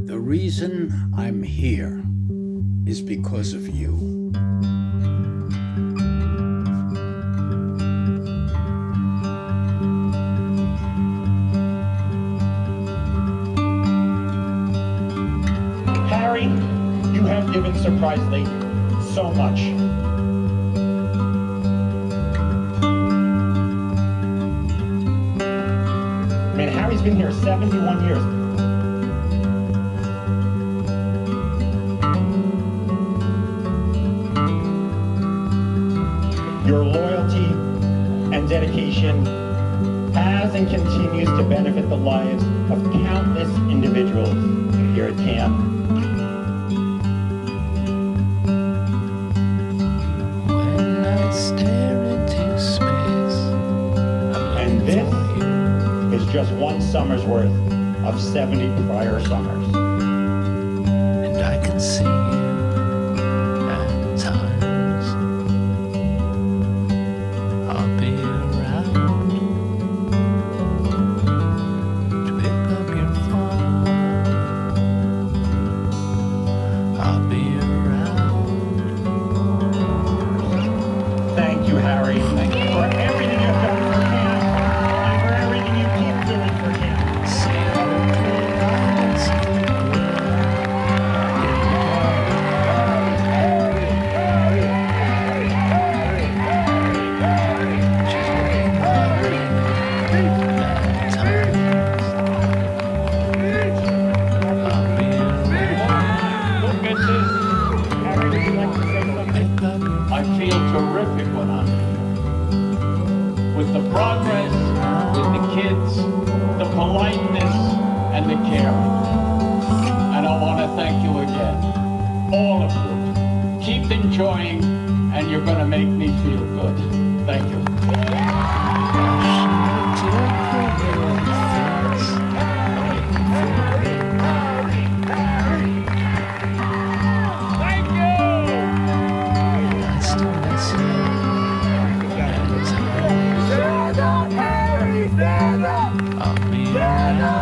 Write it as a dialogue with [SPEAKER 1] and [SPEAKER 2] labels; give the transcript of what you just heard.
[SPEAKER 1] The reason I'm here is because of you.
[SPEAKER 2] Harry, you have given Surprise Lake so much. I mean, Harry's been here 71 years. Your loyalty and dedication has and continues to benefit the lives of countless individuals here at camp.
[SPEAKER 3] When I stare into space,
[SPEAKER 2] And this is just one summer's worth of 70 prior summers.
[SPEAKER 3] and I can see you at times. I'll be around to pick up your phone. I'll be around.
[SPEAKER 2] Thank you, Harry, for everything you've done for camp and for everything you keep doing for camp.
[SPEAKER 3] See you eyes at times. I'll be around.
[SPEAKER 2] Look at this. Harry, would you like to say something?
[SPEAKER 3] Pick up your
[SPEAKER 4] I feel terrific when I'm here. With the progress, with the kids, the politeness, and the caring. And I want to thank you again, all of you. Keep enjoying, and you're going to make me feel good. Thank you.
[SPEAKER 3] I'll be around.